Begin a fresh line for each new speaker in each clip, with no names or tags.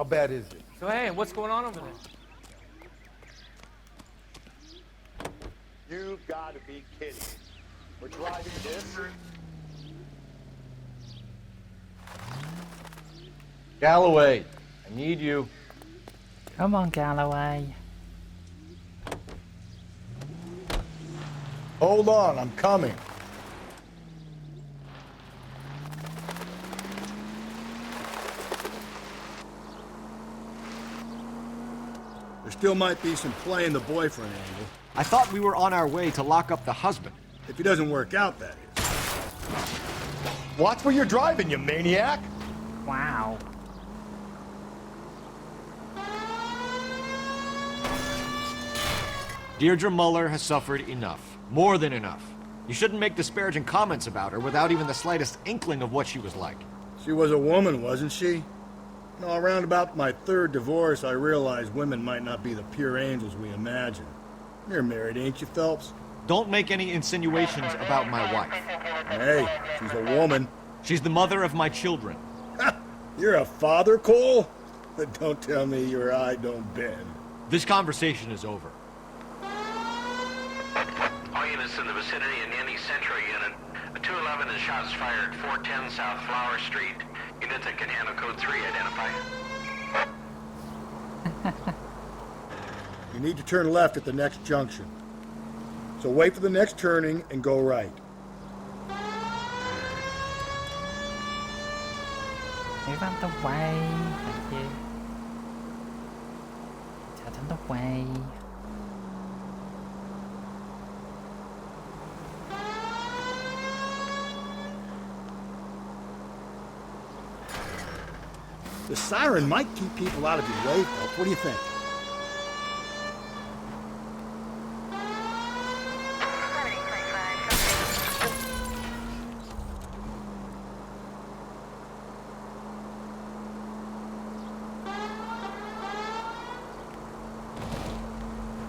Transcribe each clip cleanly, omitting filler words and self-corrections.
How bad is it?
So hey, what's going on over there?
You've got to be kidding. We're driving this?
Galloway, I need you.
Come on, Galloway.
Hold on, I'm coming.
There still might be some playing the boyfriend angle.
I thought we were on our way to lock up the husband.
If he doesn't work out, that is.
Watch where you're driving, you maniac!
Wow.
Deirdre Muller has suffered enough. More than enough. You shouldn't make disparaging comments about her without even the slightest inkling of what she was like.
She was a woman, wasn't she? You know, around about my third divorce, I realized women might not be the pure angels we imagine. You're married, ain't you, Phelps?
Don't make any insinuations about my wife.
Hey, she's a woman.
She's the mother of my children.
You're a father, Cole? But don't tell me your eye don't bend.
This conversation is over.
All units in the vicinity in any Central unit. A 211 is shots fired, 410 South Flower Street. Units that can handle code 3, identify.
You need to turn left at the next junction. So wait for the next turning and go right.
Move out the way. Thank you. Get out of the way.
The siren might keep people out of your way, Phelps. What do you think?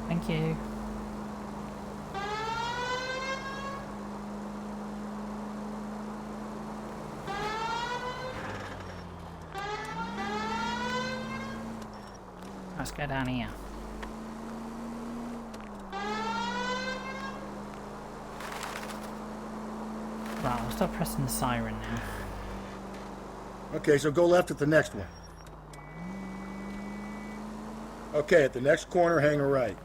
Thank you. Let's go down here. Right, I'll stop pressing the siren now.
Okay, so go left at the next one. Okay, at the next corner, hang a right.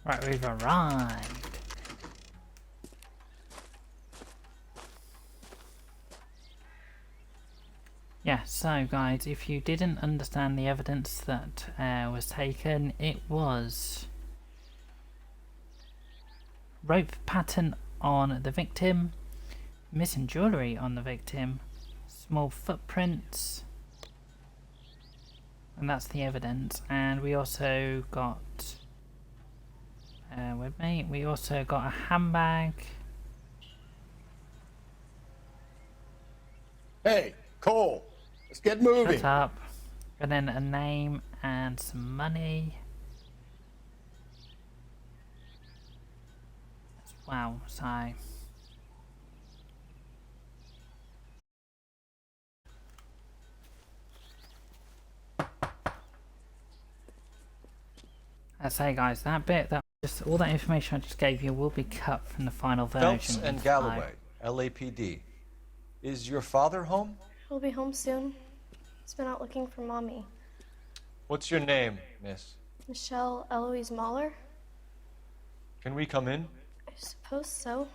Right, we've arrived. Yeah, so guys, if you didn't understand the evidence that was taken, it was rope pattern on the victim, missing jewellery on the victim, small footprints, and that's the evidence. And we also got with me, we also got a handbag.
Hey, Cole, let's get moving.
Shut up. And then a name and some money. Wow, so I say guys, that bit, that just all that information I just gave you will be cut from the final version.
Phelps and Galloway, LAPD. Is your father home?
He'll be home soon. He's been out looking for Mommy.
What's your name, miss?
Michelle Eloise Mahler?
Can we come in?
I suppose so.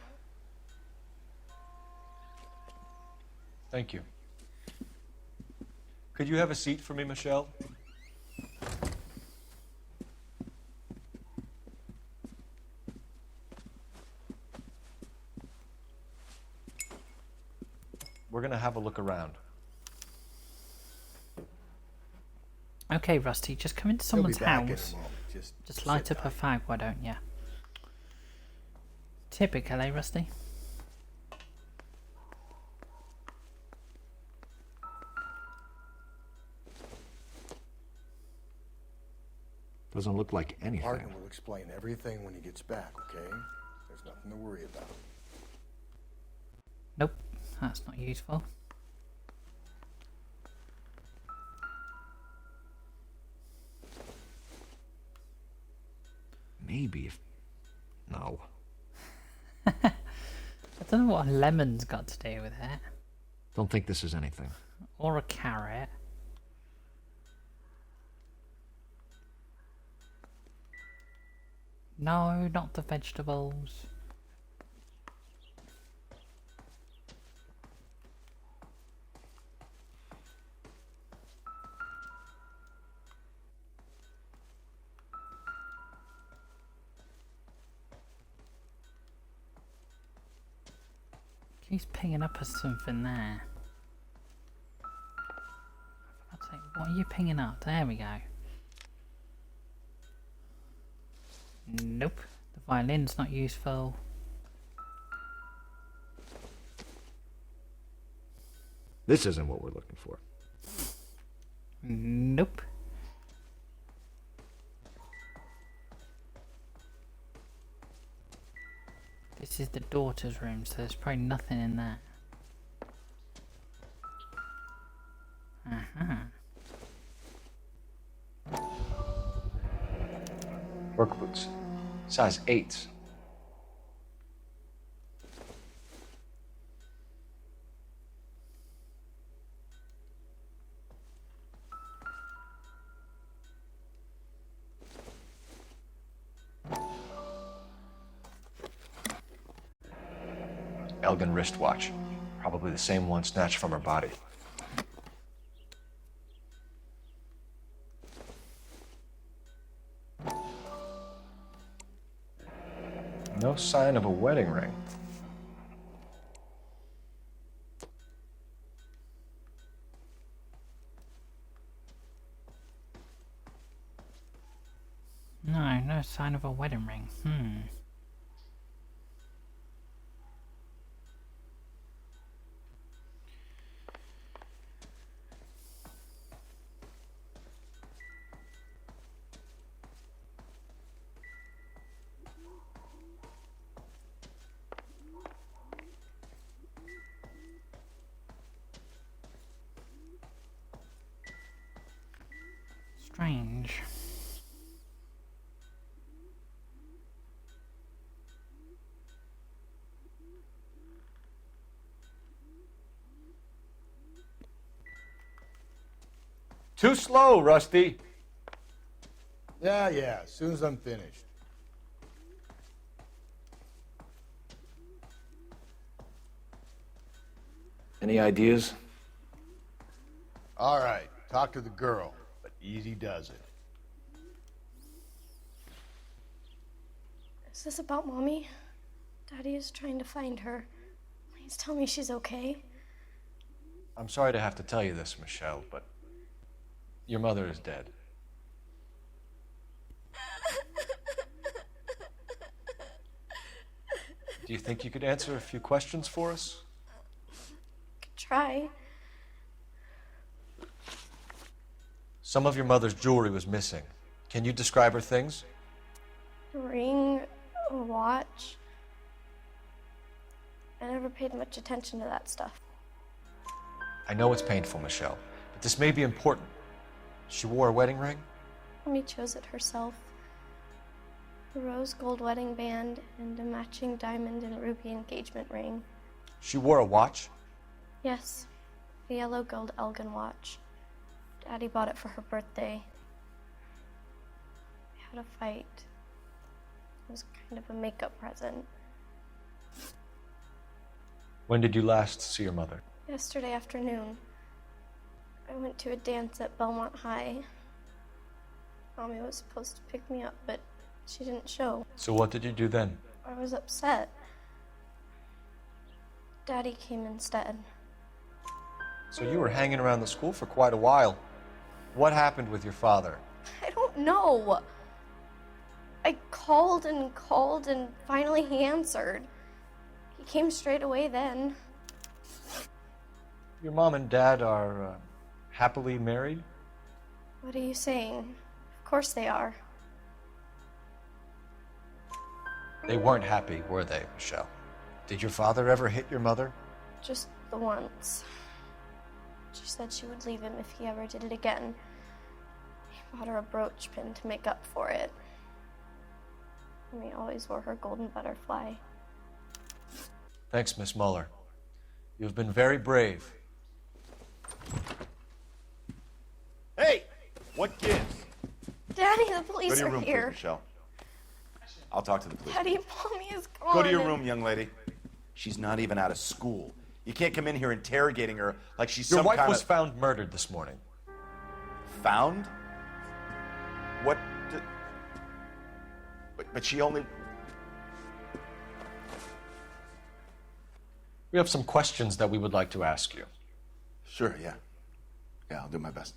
Thank you. Could you have a seat for me, Michelle? We're gonna have a look around.
Okay, Rusty, just come into
He'll be
someone's
back in a
house.
moment.
Just light
sit
up a
tight.
fag, why don't you? Typical, eh, Rusty?
Doesn't look like anything.
Partner will explain everything when he gets back, okay? There's nothing to worry about.
Nope, that's not useful.
Maybe if... No.
I don't know what a lemon's got to do with it.
Don't think this is anything.
Or a carrot. No, not the vegetables. He's pinging up as something there. For God's sake, what are you pinging up? There we go. Nope. The violin's not useful.
This isn't what we're looking for.
Nope. This is the daughter's room, so there's probably nothing in there.
Work boots. Size 8s. Elgin wristwatch. Probably the same one snatched from her body. No sign of a wedding ring.
No, no sign of a wedding ring. Strange.
Too slow, Rusty.
Yeah, as soon as I'm finished.
Any ideas?
All right, talk to the girl, but easy does it.
Is this about Mommy? Daddy is trying to find her. Please tell me she's okay.
I'm sorry to have to tell you this, Michelle, but your mother is dead. Do you think you could answer a few questions for us?
Could try.
Some of your mother's jewelry was missing. Can you describe her things?
A ring, a watch. I never paid much attention to that stuff.
I know it's painful, Michelle, but this may be important. She wore a wedding ring?
Mommy chose it herself. A rose gold wedding band and a matching diamond and ruby engagement ring.
She wore a watch?
Yes, a yellow gold Elgin watch. Daddy bought it for her birthday. We had a fight. It was kind of a makeup present.
When did you last see your mother?
Yesterday afternoon. I went to a dance at Belmont High. Mommy was supposed to pick me up, but she didn't show.
So what did you do then?
I was upset. Daddy came instead.
So you were hanging around the school for quite a while. What happened with your father?
I don't know. I called and finally he answered. He came straight away then.
Your mom and dad are happily married?
What are you saying? Of course they are.
They weren't happy, were they, Michelle? Did your father ever hit your mother?
Just the once. She said she would leave him if he ever did it again. He bought her a brooch pin to make up for it. And he always wore her golden butterfly.
Thanks, Miss Muller. You've been very brave.
Hey! What gives?
Daddy, the
Go
police
to your
are
room, please,
here.
Michelle. I'll talk to the police.
Daddy, Mommy is gone.
Go to your room, young lady. She's not even out of school. You can't come in here interrogating her like she's
Your
some
wife
kind
was
of...
found murdered this morning.
Found? What? But she only...
We have some questions that we would like to ask you.
Sure, yeah. Yeah, I'll do my best.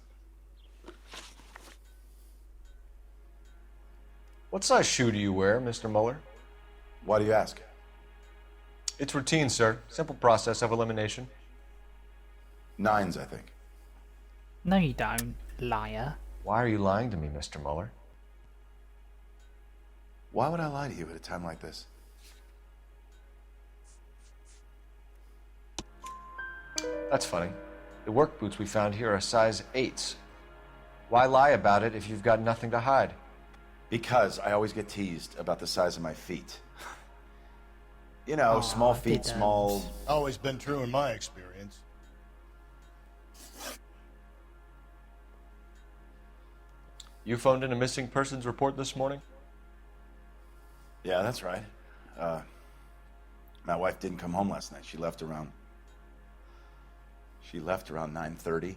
What size shoe do you wear, Mr. Muller?
Why do you ask?
It's routine, sir. Simple process of elimination.
9s, I think.
No, you don't, liar.
Why are you lying to me, Mr. Muller?
Why would I lie to you at a time like this?
That's funny. The work boots we found here are size 8s. Why lie about it if you've got nothing to hide?
Because I always get teased about the size of my feet. You know, small feet,
didn't.
small...
Always been true in my experience.
You phoned in a missing persons report this morning?
Yeah, that's right. My wife didn't come home last night. She left around 9:30.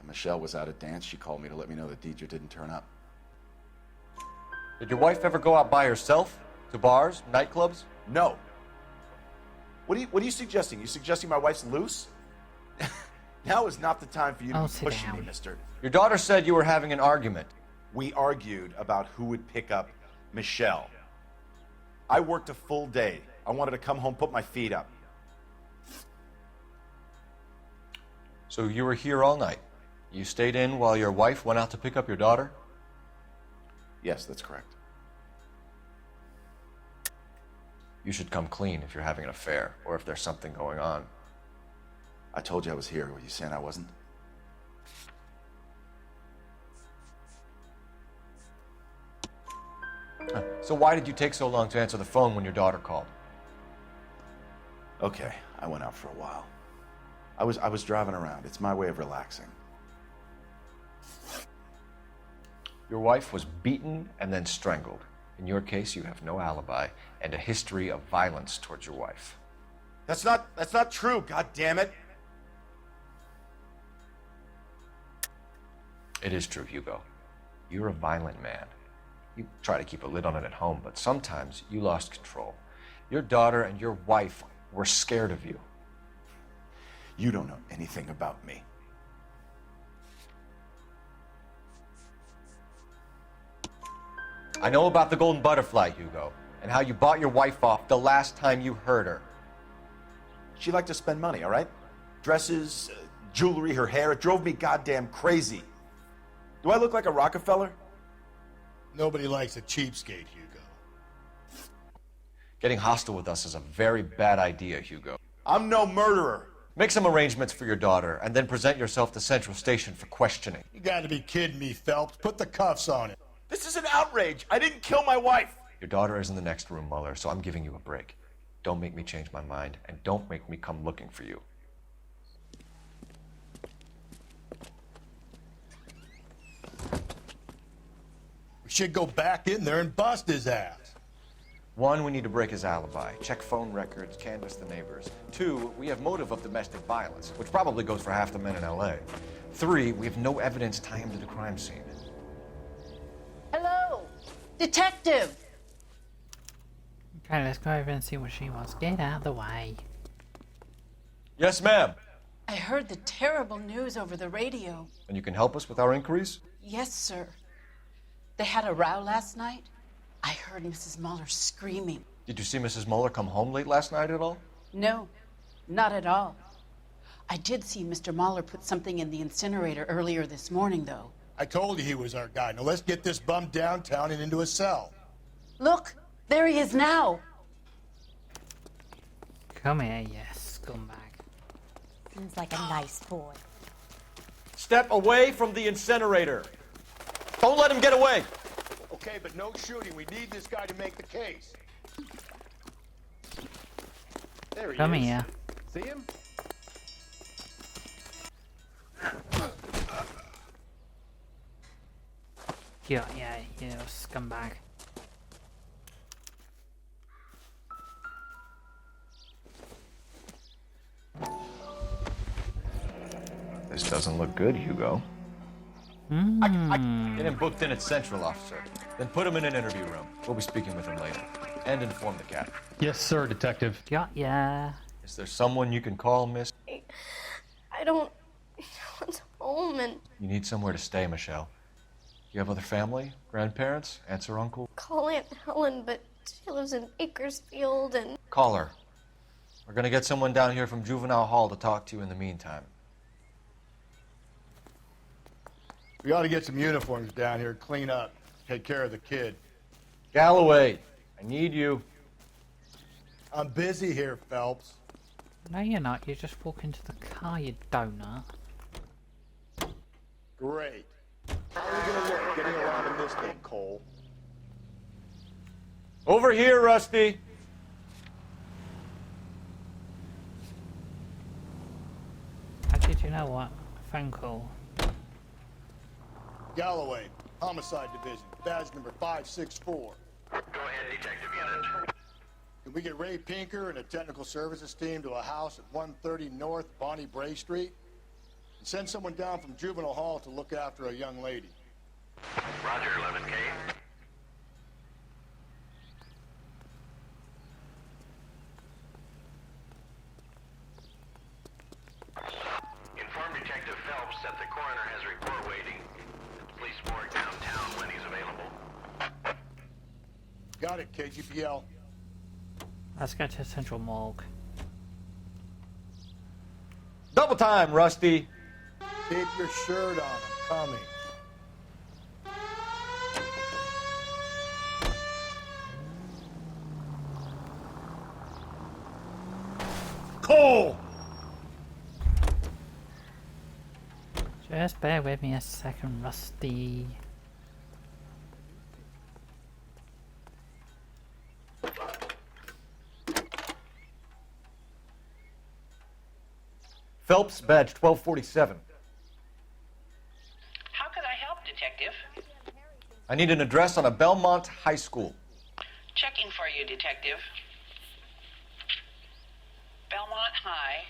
Michelle was out at dance. She called me to let me know that Deidre didn't turn up.
Did your wife ever go out by herself? To bars, nightclubs?
No. What are you suggesting? You suggesting my wife's loose? Now is not the time for you to
Oh,
be
sit
pushing me,
down.
mister.
Your daughter said you were having an argument.
We argued about who would pick up Michelle. I worked a full day. I wanted to come home, put my feet up.
So you were here all night. You stayed in while your wife went out to pick up your daughter?
Yes, that's correct.
You should come clean if you're having an affair, or if there's something going on.
I told you I was here. Were you saying I wasn't?
So why did you take so long to answer the phone when your daughter called?
Okay, I went out for a while. I was driving around. It's my way of relaxing.
Your wife was beaten and then strangled. In your case, you have no alibi and a history of violence towards your wife.
That's not true, god damn it.
It is true, Hugo. You're a violent man. You try to keep a lid on it at home, but sometimes you lost control. Your daughter and your wife were scared of you.
You don't know anything about me.
I know about the golden butterfly, Hugo, and how you bought your wife off the last time you heard her.
She liked to spend money, all right? Dresses, jewelry, her hair. It drove me goddamn crazy. Do I look like a Rockefeller?
Nobody likes a cheapskate, Hugo.
Getting hostile with us is a very bad idea, Hugo.
I'm no murderer.
Make some arrangements for your daughter, and then present yourself to Central Station for questioning.
You gotta be kidding me, Phelps. Put the cuffs on him.
This is an outrage. I didn't kill my wife.
Your daughter is in the next room, Muller, so I'm giving you a break. Don't make me change my mind, and don't make me come looking for you.
We should go back in there and bust his ass.
1, we need to break his alibi, check phone records, canvass the neighbors. 2, we have motive of domestic violence, which probably goes for half the men in LA. 3, we have no evidence tying him to the crime scene.
Hello, detective.
Okay, let's go over and see what she wants. Get out of the way.
Yes, ma'am.
I heard the terrible news over the radio.
And you can help us with our inquiries?
Yes, sir. They had a row last night. I heard Mrs. Muller screaming.
Did you see Mrs. Muller come home late last night at all?
No, not at all. I did see Mr. Muller put something in the incinerator earlier this morning, though.
I told you he was our guy. Now let's get this bum downtown and into a cell.
Look, There he is now.
Come here, you scumbag.
Seems like a nice boy.
Step away from the incinerator. Don't let him get away.
Okay, but no shooting. We need this guy to make the case. There he
Come
is.
here.
See him?
Yeah, you scumbag.
This doesn't look good, Hugo. Get him booked in at Central, officer. Then put him in an interview room. We'll be speaking with him later. And inform the captain.
Yes, sir, Detective.
Yeah.
Is there someone you can call, miss?
I don't want home, and
You need somewhere to stay, Michelle. You have other family? Grandparents? Aunts or uncle?
call Aunt Helen, but she lives in Bakersfield, and
Call her. We're gonna get someone down here from Juvenile Hall to talk to you in the meantime.
We ought to get some uniforms down here, clean up, take care of the kid.
Galloway, I need you.
I'm busy here, Phelps.
No, you're not. You just walk into the car, you donut.
Great. How are we gonna work getting around in this thing, Cole?
Over here, Rusty.
How did you know what? Phone call.
Galloway, Homicide Division, badge number 564.
Go ahead, Detective Unit.
Can we get Ray Pinker and a technical services team to a house at 130 North Bonnie Bray Street? And send someone down from Juvenile Hall to look after a young lady.
Roger, 11K. Inform Detective Phelps that the coroner has a report waiting at the police morgue downtown when he's available.
Got it, KGPL.
Let's go to Central Morgue.
Double time, Rusty.
Keep your shirt on. I'm coming.
Cole!
Just bear with me a second, Rusty.
Phelps, badge 1247.
How can I help, Detective?
I need an address on a Belmont High School.
Checking for you, Detective. Belmont High,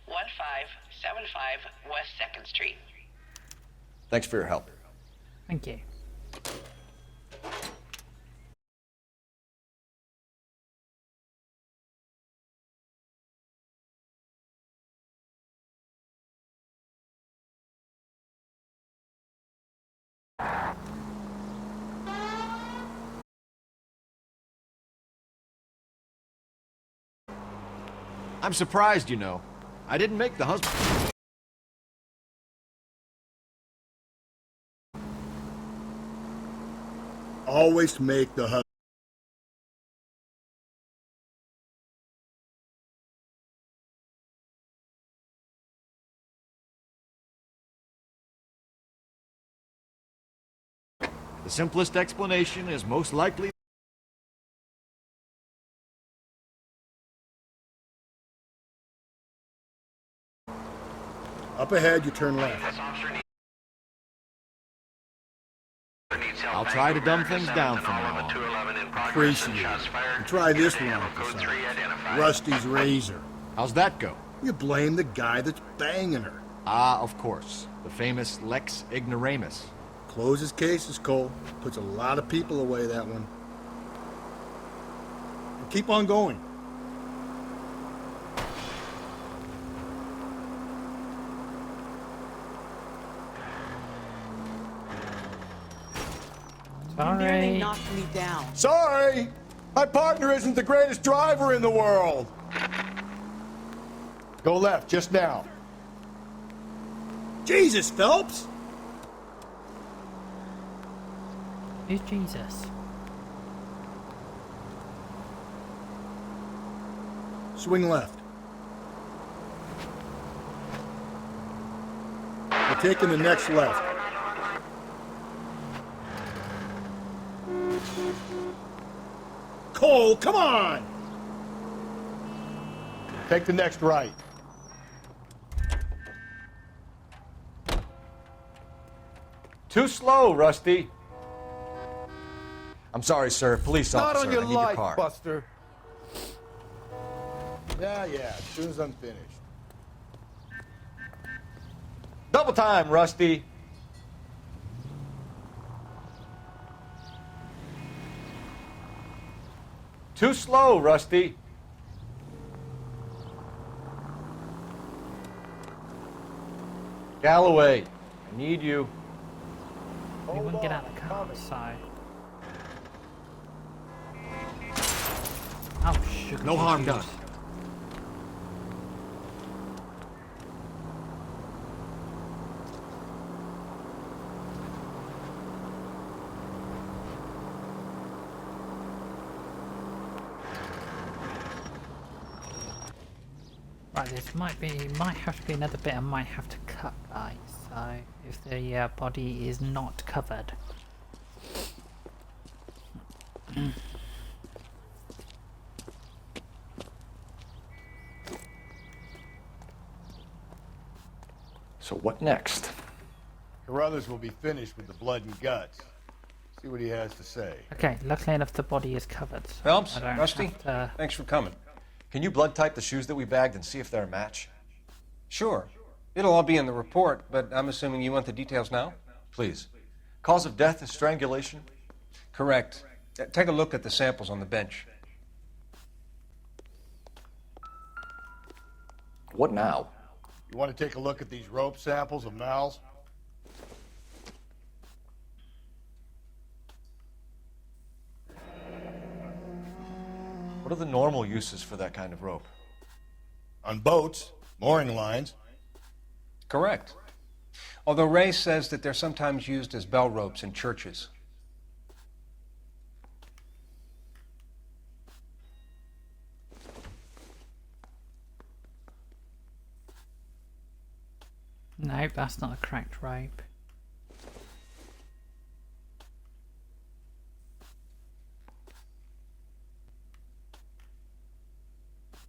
1575 West 2nd Street.
Thanks for your help.
Thank you.
I'm surprised, you know. I didn't make the husband.
Always make the husband.
The simplest explanation is most likely.
Up ahead, you turn left.
This officer needs help.
I'll try to dumb things down from now on.
211 in progress.
Appreciate
Shots
it.
fired.
And try this one
Animal
out for
code 3
something.
identified.
Rusty's razor.
How's that go?
You blame the guy that's banging her.
Ah, of course. The famous Lex Ignoramus.
Closes cases, Cole. Puts a lot of people away, that one. And keep on going.
You nearly
Sorry.
knocked me down.
Sorry! My partner isn't the greatest driver in the world! Go left, just now.
Jesus, Phelps!
Who's Jesus?
Swing left. We're taking the next left. Cole, come on!
Take the next right.
Too slow, Rusty. I'm sorry, sir. Police officer.
Not on your
I need your
life,
car.
Buster.
Yeah, as soon as I'm finished.
Double time, Rusty. Too slow, Rusty. Galloway, I need you.
We wouldn't get out of the car, so. Oh, sugar.
No harm done.
Right, this might have to be another bit I might have to cut, guys. So, if the body is not covered.
So what next?
Carruthers will be finished with the blood and guts. See what he has to say.
Okay, luckily enough the body is covered. So
Phelps,
I don't
Rusty,
have to...
thanks for coming.
Can you blood type the shoes that we bagged and see if they're a match?
Sure. It'll all be in the report, but I'm assuming you want the details now?
Please. Cause of death is strangulation?
Correct. Take a look at the samples on the bench.
What now?
You want to take a look at these rope samples of Mal's?
What are the normal uses for that kind of rope?
On boats, mooring lines.
Correct. Although Ray says that they're sometimes used as bell ropes in churches.
Nope, that's not a cracked rope.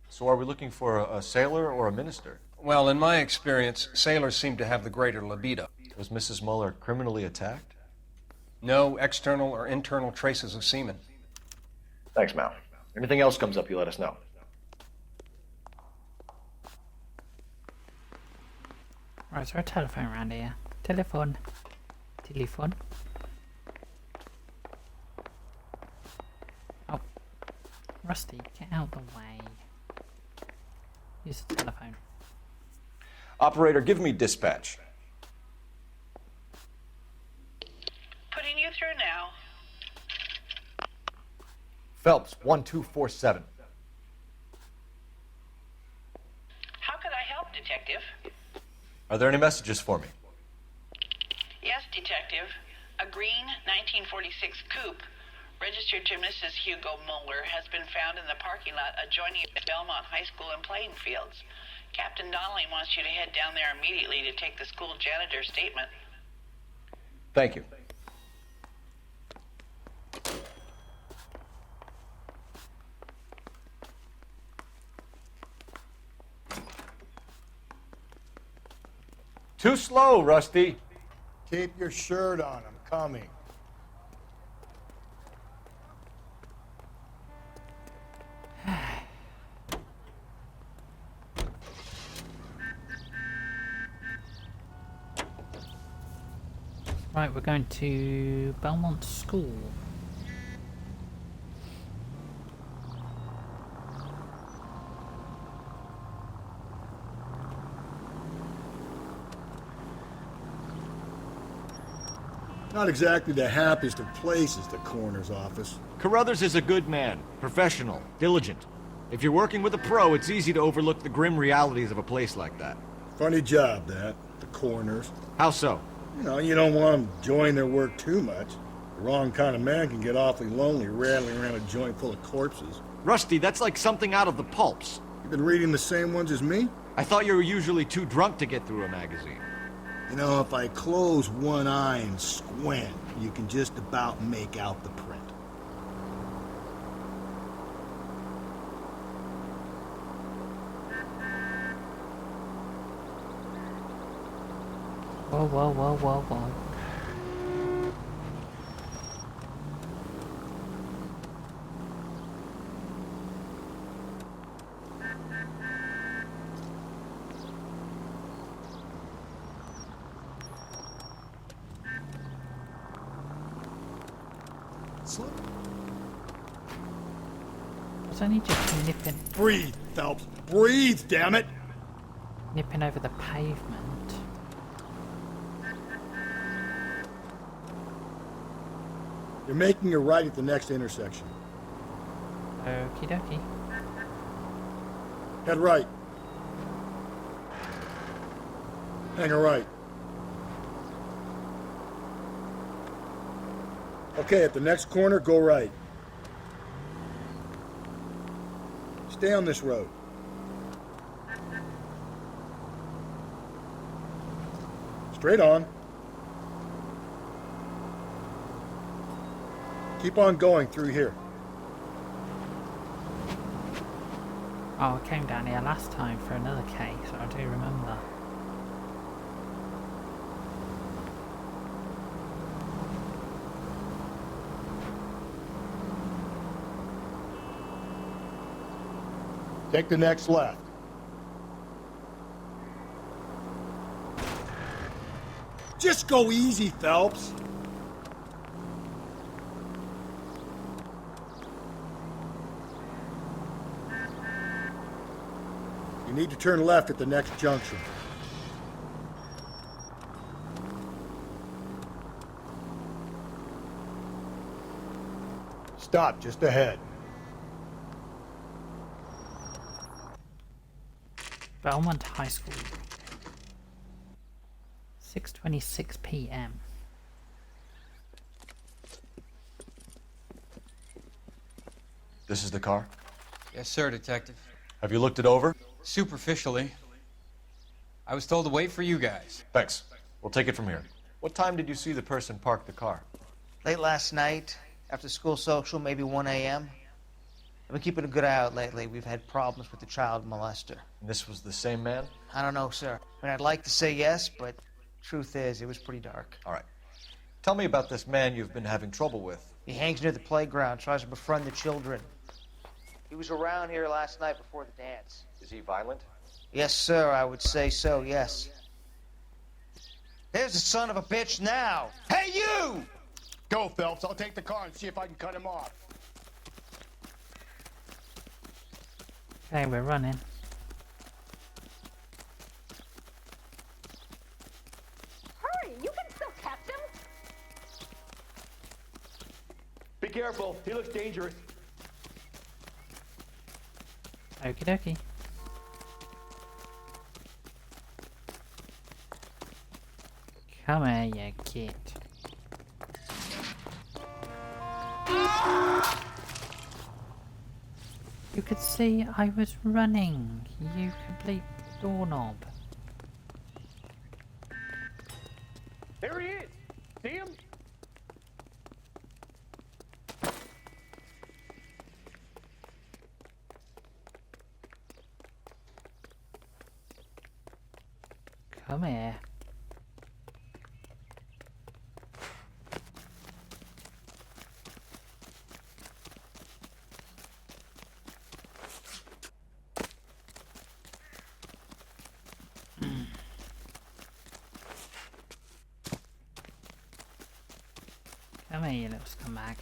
So are we looking for a sailor or a minister?
Well, in my experience, sailors seem to have the greater libido.
Was Mrs. Muller criminally attacked?
No external or internal traces of semen.
Thanks, Mal. Anything else comes up, you let us know.
Right, is there a telephone around here? Telephone. Telephone. Oh. Rusty, get out the way. Use the telephone.
Operator, give me dispatch.
Putting you through now.
Phelps, 1247.
How could I help, Detective?
Are there any messages for me?
Yes, Detective. A green 1946 coupe registered to Mrs. Hugo Muller has been found in the parking lot adjoining Belmont High School in Plainfields. Captain Donnelly wants you to head down there immediately to take the school janitor's statement.
Thank you. Too slow, Rusty.
Keep your shirt on. I'm coming.
Right, we're going to Belmont School.
Not exactly the happiest of places, the coroner's office.
Carruthers is a good man, professional, diligent. If you're working with a pro, it's easy to overlook the grim realities of a place like that.
Funny job, that. The coroner's.
How so?
You know, you don't want them enjoying their work too much. The wrong kind of man can get awfully lonely rattling around a joint full of corpses.
Rusty, that's like something out of the pulps.
You been reading the same ones as me?
I thought you were usually too drunk to get through a magazine.
You know, if I close one eye and squint, you can just about make out the print.
Whoa, whoa, whoa, whoa, whoa. Was only just nipping.
Breathe, Phelps. Breathe, damn it!
Nipping over the pavement.
You're making a right at the next intersection.
Okie dokie.
Head right. Hang a right. Okay, at the next corner, go right. Stay on this road. Straight on. Keep on going through here.
Oh, I came down here last time for another case, I do remember.
Take the next left.
Just go easy, Phelps. You need to turn left at the next junction.
Stop just ahead.
Belmont High School. 6:26 p.m.
This is the car?
Yes, sir, Detective.
Have you looked it over?
Superficially. I was told to wait for you guys.
Thanks. We'll take it from here. What time did you see the person park the car?
Late last night, after school social, maybe 1 a.m. I've been keeping a good eye out lately. We've had problems with the child molester.
And this was the same man?
I don't know, sir. I mean, I'd like to say yes, but truth is, it was pretty dark.
All right. Tell me about this man you've been having trouble with.
He hangs near the playground, tries to befriend the children. He was around here last night before the dance.
Is he violent?
Yes, sir, I would say so, yes. There's the son of a bitch now. Hey, you!
Go, Phelps. I'll take the car and see if I can cut him off.
Okay, we're running.
Hurry! You can still catch him!
Be careful. He looks dangerous.
Okie dokie. Come here, you kid. You could see I was running, you complete doorknob.
There he is. See him?
Come here. Come here, you little scumbag.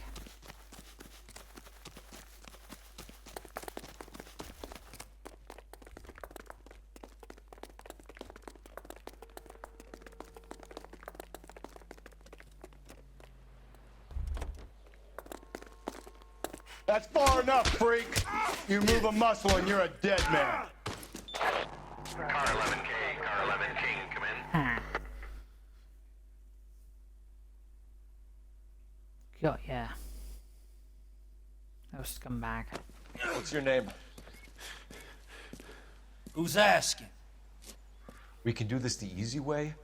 That's far enough, freak. You move a muscle and you're a dead man.
Car 11K, car 11K, come in.
Got ya. Little scumbag.
What's your name?
Who's asking?
We can do this the easy way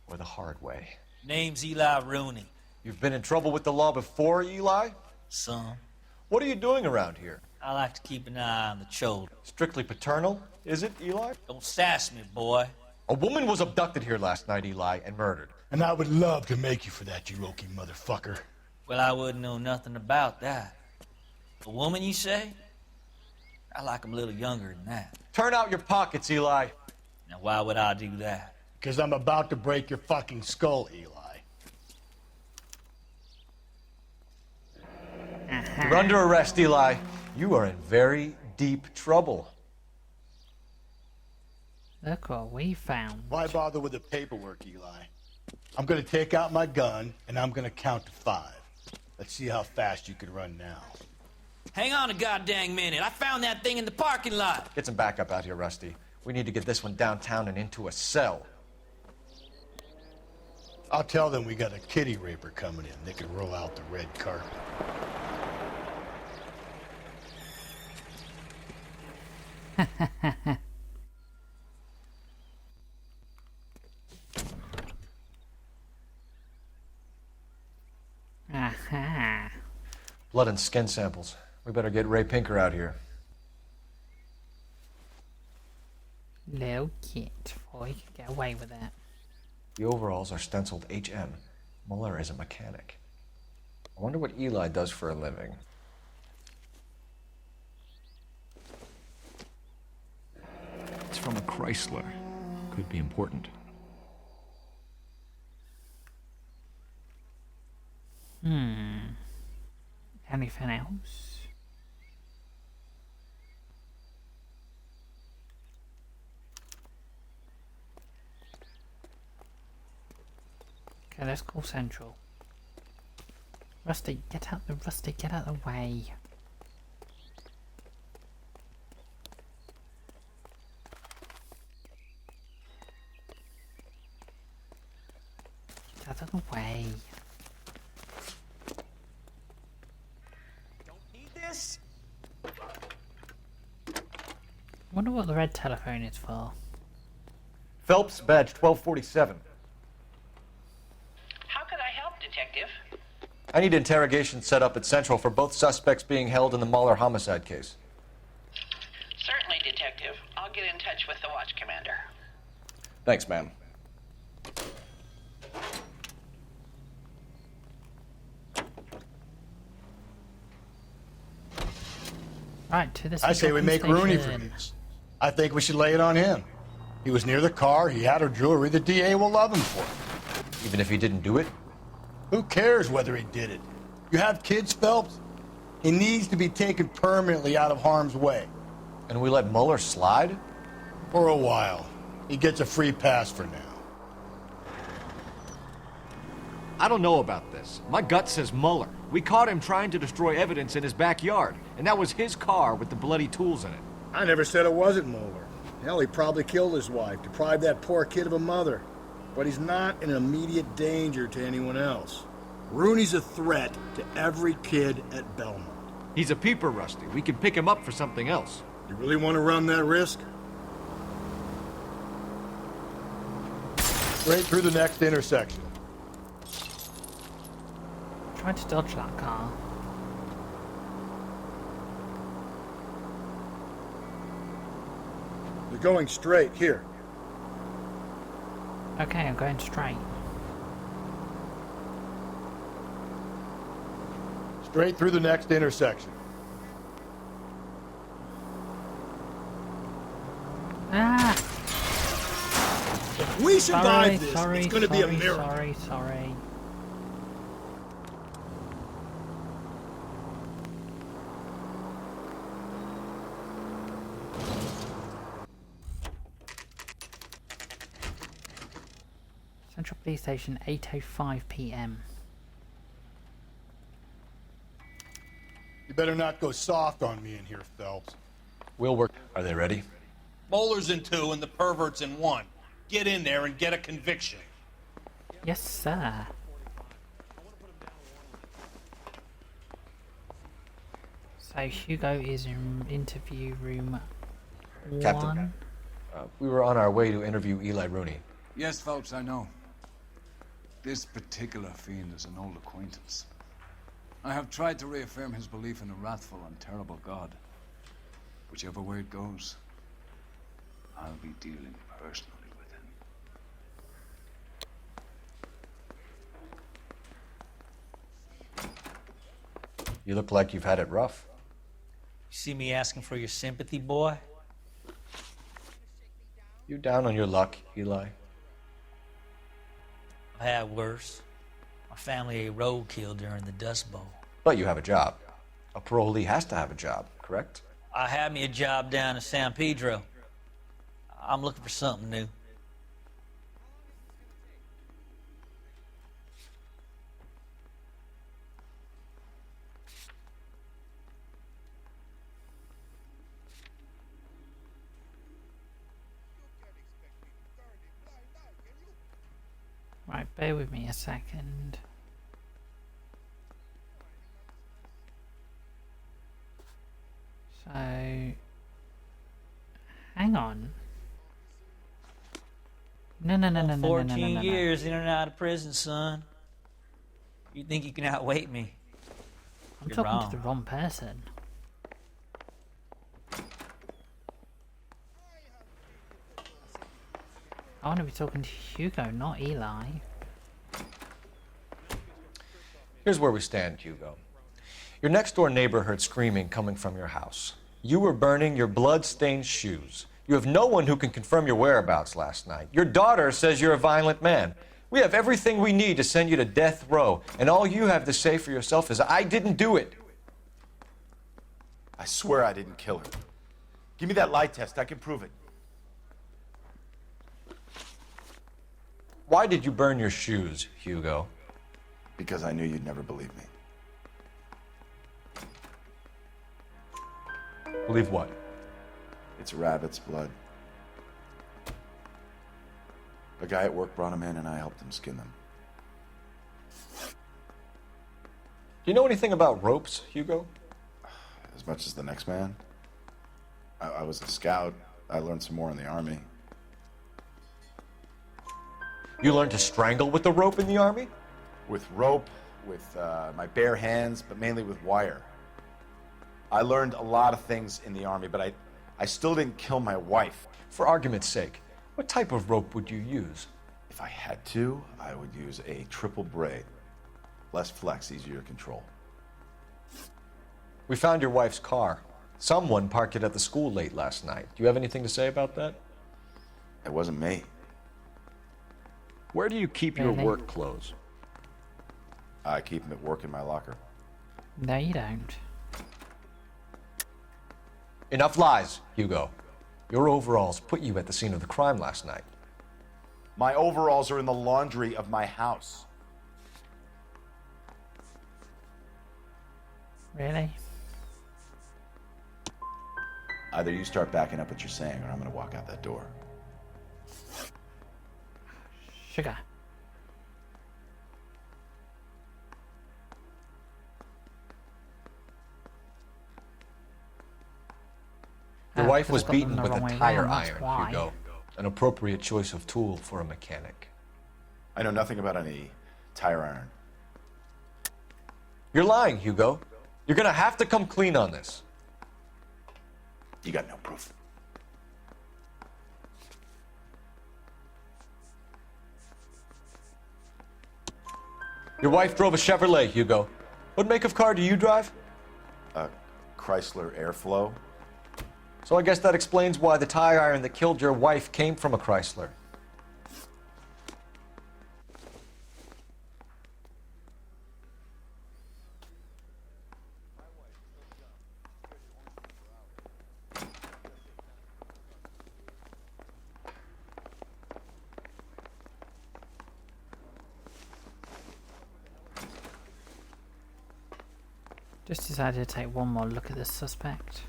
or the hard way.
Name's Eli Rooney.
You've been in trouble with the law before, Eli?
Some.
What are you doing around here?
I like to keep an eye on the children.
Strictly paternal, is it, Eli?
Don't sass me, boy.
A woman was abducted here last night, Eli, and murdered.
And I would love to make you for that, you Roki motherfucker.
Well, I wouldn't know nothing about that. A woman, you say? I like 'em a little younger than that.
Turn out your pockets, Eli.
Now, why would I do that?
Because I'm about to break your fucking skull, Eli.
You're under arrest, Eli. You are in very deep trouble.
Look what we found.
Why bother with the paperwork, Eli? I'm gonna take out my gun, and I'm gonna count to 5. Let's see how fast you can run now.
Hang on a goddamn minute. I found that thing in the parking lot.
Get some backup out here, Rusty. We need to get this one downtown and into a cell.
I'll tell them we got a kitty raper coming in. They can roll out the red carpet.
Aha.
Blood and skin samples. We better get Ray Pinker out here.
Little kid, boy, you can get away with that.
The overalls are stenciled HM. Muller is a mechanic. I wonder what Eli does for a living.
It's from a Chrysler. Could be important.
Anything else? Okay, let's call Central. Rusty, get out the way. Get out of the way.
This?
Wonder what the red telephone is for.
Phelps, badge 1247.
How could I help, Detective?
I need interrogation set up at Central for both suspects being held in the Muller homicide case.
Certainly, Detective. I'll get in touch with the watch commander.
Thanks, ma'am.
Right, to this.
I say we make Rooney for this. I think we should lay it on him. He was near the car, he had her jewelry, the DA will love him for it.
Even if he didn't do it?
Who cares whether he did it? You have kids, Phelps? He needs to be taken permanently out of harm's way.
And we let Muller slide?
For a while. He gets a free pass for now.
I don't know about this. My gut says Muller. We caught him trying to destroy evidence in his backyard, and that was his car with the bloody tools in it.
I never said it wasn't Muller. Hell, he probably killed his wife, deprived that poor kid of a mother. But he's not an immediate danger to anyone else. Rooney's a threat to every kid at Belmont.
He's a peeper, Rusty. We can pick him up for something else.
You really want to run that risk? Straight through the next intersection.
Try to dodge that car.
You're going straight, here.
Okay, I'm going straight.
Straight through the next intersection.
Ah!
If we survive this, it's going to be a miracle.
Sorry. Central Police Station, 8:05 p.m.
You better not go soft on me in here, Phelps.
We'll work. Are they ready?
Bowler's in 2 and the pervert's in 1. Get in there and get a conviction.
Yes, sir. So Hugo is in interview room
Captain.
1.
We were on our way to interview Eli Rooney.
Yes, Phelps, I know. This particular fiend is an old acquaintance. I have tried to reaffirm his belief in a wrathful and terrible God. Whichever way it goes, I'll be dealing personally with him.
You look like you've had it rough.
You see me asking for your sympathy, boy?
You down on your luck, Eli?
I've had worse. My family ate roadkill during the Dust Bowl.
But you have a job. A parolee has to have a job, correct?
I had me a job down in San Pedro. I'm looking for something new.
Right, bear with me a second. So, hang on. No.
14 years in and out of prison, son. You think you can outweight me?
I'm
You're
talking
wrong.
to the wrong person. I want to be talking to Hugo, not Eli.
Here's where we stand, Hugo. Your next-door neighbor heard screaming coming from your house. You were burning your blood-stained shoes. You have no one who can confirm your whereabouts last night. Your daughter says you're a violent man. We have everything we need to send you to death row, and all you have to say for yourself is, I didn't do it.
I swear I didn't kill her. Give me that lie test. I can prove it.
Why did you burn your shoes, Hugo?
Because I knew you'd never believe me.
Believe what?
It's rabbit's blood. A guy at work brought him in and I helped him skin them.
Do you know anything about ropes, Hugo?
As much as the next man. I was a scout. I learned some more in the army.
You learned to strangle with the rope in the army?
With rope, with my bare hands, but mainly with wire. I learned a lot of things in the army, but I still didn't kill my wife.
For argument's sake, what type of rope would you use?
If I had to, I would use a triple braid. Less flex, easier to control.
We found your wife's car. Someone parked it at the school late last night. Do you have anything to say about that?
It wasn't me.
Where do you keep your work clothes?
I keep them at work in my locker.
No, you don't.
Enough lies, Hugo. Your overalls put you at the scene of the crime last night.
My overalls are in the laundry of my house.
Really?
Either you start backing up what you're saying, or I'm gonna walk out that door.
Sugar.
Your wife was
because I've got
beaten
them the
with
wrong
a
way
tire
round, that's
iron,
why.
Hugo. An appropriate choice of tool for a mechanic.
I know nothing about any tire iron.
You're lying, Hugo. You're gonna have to come clean on this.
You got no proof.
Your wife drove a Chevrolet, Hugo. What make of car do you drive?
A Chrysler Airflow.
So I guess that explains why the tire iron that killed your wife came from a Chrysler.
Just decided to take one more look at the suspect.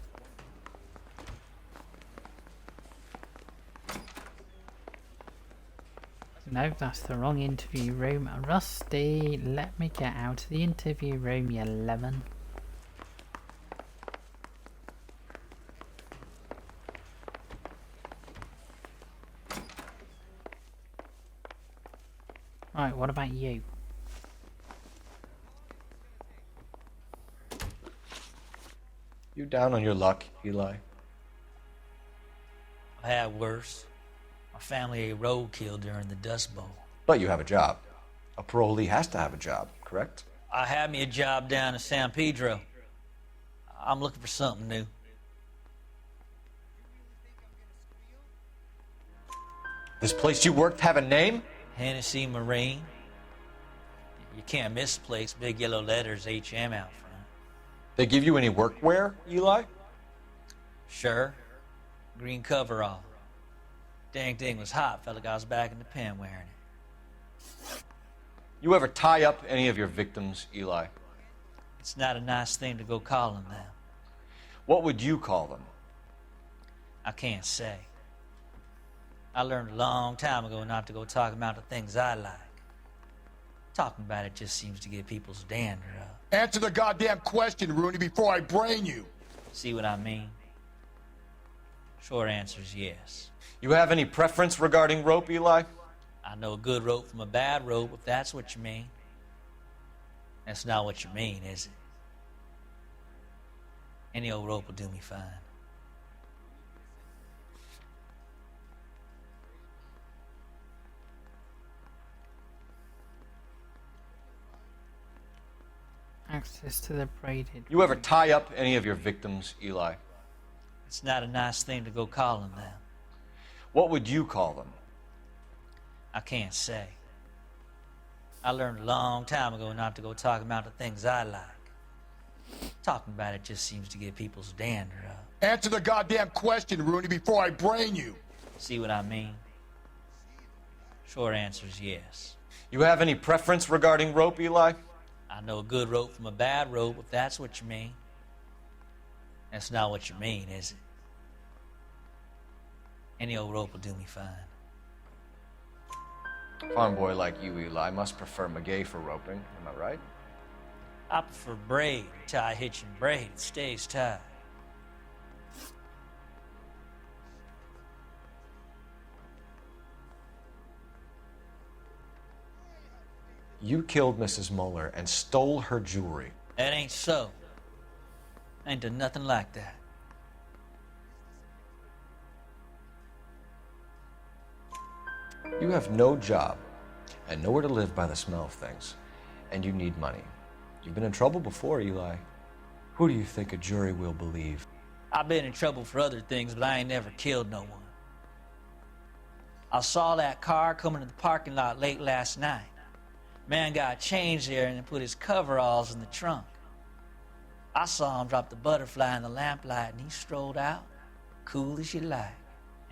No, that's the wrong interview room. Rusty, let me get out of the interview room, you lemon. Alright, what about you?
You down on your luck, Eli?
I had worse. My family ate roadkill during the Dust Bowl.
But you have a job. A parolee has to have a job, correct?
I had me a job down in San Pedro. I'm looking for something new.
This place you worked have a name?
Hennessy Marine. You can't miss the place. Big yellow letters, HM out front.
They give you any workwear, Eli?
Sure. Green coverall. Dang thing was hot. Felt like I was back in the pen wearing it.
You ever tie up any of your victims, Eli?
It's not a nice thing to go calling them.
What would you call them?
I can't say. I learned a long time ago not to go talking about the things I like. Talking about it just seems to get people's dander up.
Answer the goddamn question, Rooney, before I brain you.
See what I mean? Short answer is yes.
You have any preference regarding rope, Eli?
I know a good rope from a bad rope, if that's what you mean. That's not what you mean, is it? Any old rope will do me fine.
Access to the braided.
You ever tie up any of your victims, Eli?
It's not a nice thing to go calling them.
What would you call them?
I can't say. I learned a long time ago not to go talking about the things I like. Talking about it just seems to get people's dander up.
Answer the goddamn question, Rooney, before I brain you.
See what I mean? Short answer is yes.
You have any preference regarding rope, Eli?
I know a good rope from a bad rope, if that's what you mean. That's not what you mean, is it? Any old rope will do me fine.
Farm boy like you, Eli, must prefer Magay for roping. Am I right?
I prefer braid. Tie, hitch, and braid. It stays tied.
You killed Mrs. Muller and stole her jewelry.
That ain't so. I ain't done nothing like that.
You have no job and nowhere to live by the smell of things, and you need money. You've been in trouble before, Eli. Who do you think a jury will believe?
I've been in trouble for other things, but I ain't never killed no one. I saw that car coming to the parking lot late last night. Man got changed there and then put his coveralls in the trunk. I saw him drop the butterfly in the lamplight and he strolled out, cool as you like.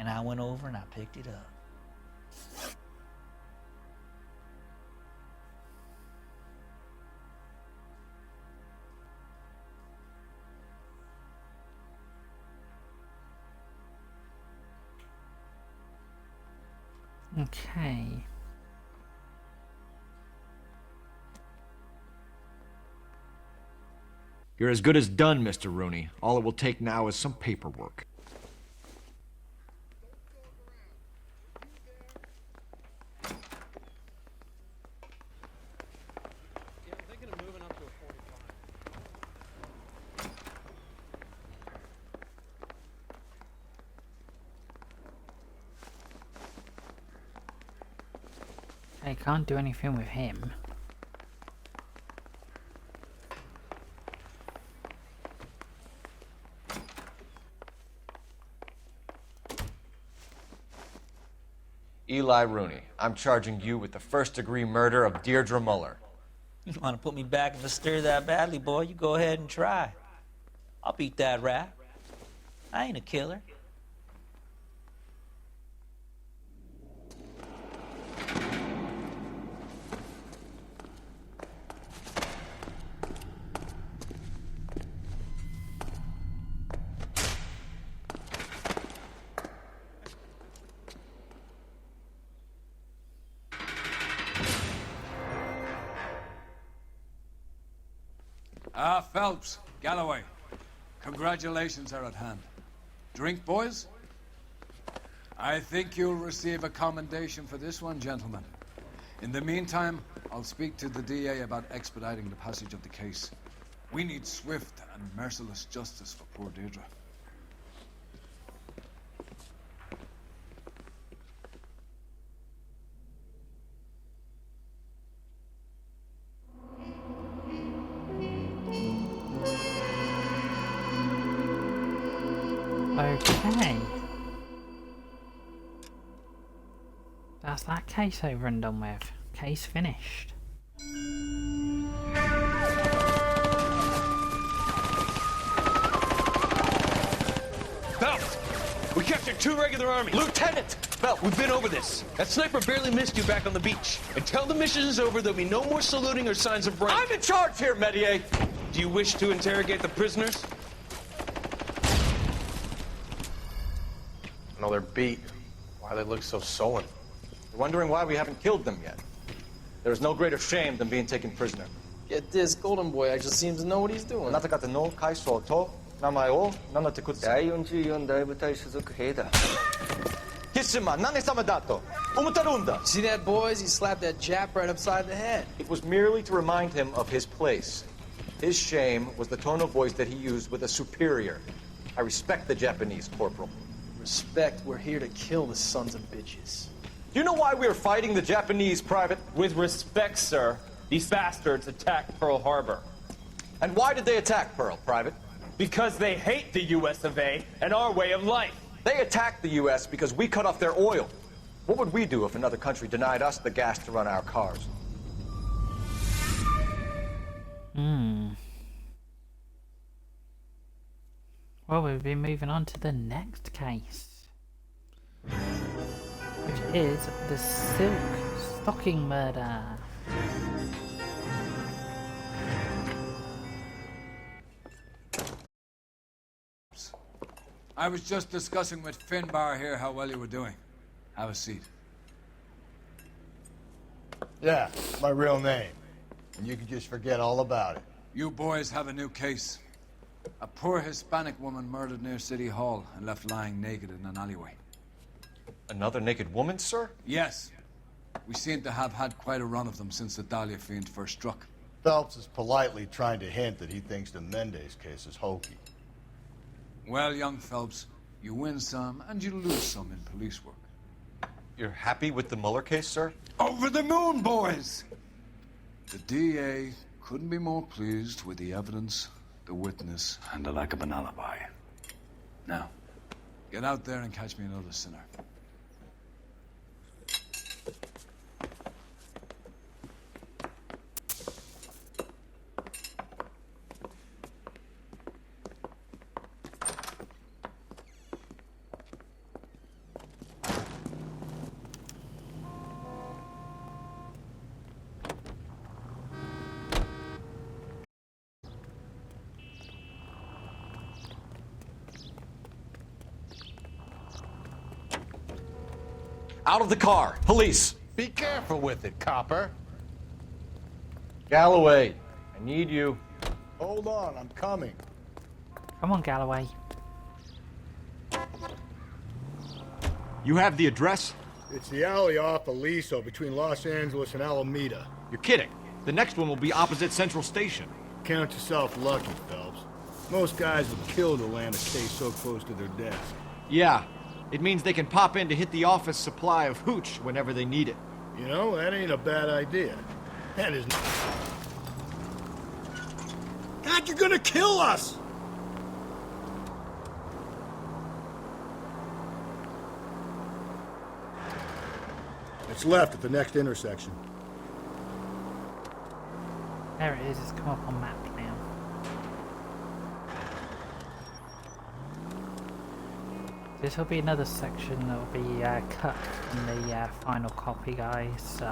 And I went over and I picked it up.
Okay.
You're as good as done, Mr. Rooney. All it will take now is some paperwork.
I can't do anything with him.
Eli Rooney, I'm charging you with the first-degree murder of Deirdre Muller.
You want to put me back in the stir that badly, boy? You go ahead and try. I'll beat that rap. I ain't a killer.
Phelps, Galloway, congratulations are at hand. Drink, boys? I think you'll receive a commendation for this one, gentlemen. In the meantime, I'll speak to the DA about expediting the passage of the case. We need swift and merciless justice for poor Deirdre.
Okay. That's that case over and done with. Case finished.
Phelps! We captured 2 regular army.
Lieutenant!
Phelps, we've been over this. That sniper barely missed you back on the beach. Until the mission is over, there'll be no more saluting or signs of rank.
I'm in charge here, Medier!
Do you wish to interrogate the prisoners?
No, they're beat. Why they look so sullen? You're wondering why we haven't killed them yet. There's no greater shame than being taken prisoner.
Get this, Golden Boy actually seems to know what he's doing.
なた方の階層と名前を名乗ってください。
第44大部隊所属兵だ。
キスマ何様だと思ってるんだ。
See that, boys? He slapped that Jap right upside the head.
It was merely to remind him of his place. His shame was the tone of voice that he used with a superior. I respect the Japanese, Corporal.
Respect, we're here to kill the sons of bitches.
Do you know why we are fighting the Japanese, Private?
With respect, sir, these bastards attacked Pearl Harbor.
And why did they attack Pearl, Private?
Because they hate the US of A and our way of life.
They attacked the US because we cut off their oil. What would we do if another country denied us the gas to run our cars?
Well, we'll be moving on to the next case, which is the silk stocking murder.
I was just discussing with Finbar here how well you were doing. Have a seat.
Yeah, my real name. And you can just forget all about it.
You boys have a new case. A poor Hispanic woman murdered near City Hall and left lying naked in an alleyway.
Another naked woman, sir?
Yes. We seem to have had quite a run of them since the Dahlia fiend first struck.
Phelps is politely trying to hint that he thinks the Mendez case is hokey.
Well, young Phelps, you win some and you lose some in police work.
You're happy with the Mueller case, sir?
Over the moon, boys! The DA couldn't be more pleased with the evidence, the witness, and the lack of an alibi. Now, get out there and catch me another sinner.
Out of the car! Police!
Be careful with it, copper.
Galloway, I need you.
Hold on, I'm coming.
Come on, Galloway.
You have the address?
It's the alley off Aliso between Los Angeles and Alameda.
You're kidding. The next one will be opposite Central Station.
Count yourself lucky, Phelps. Most guys would kill to land a case so close to their desk.
Yeah. It means they can pop in to hit the office supply of hooch whenever they need it.
You know, that ain't a bad idea. That is... God, you're gonna kill us! It's left at the next intersection.
There it is, it's come up on map now. This will be another section that will be cut in the final copy, guys, so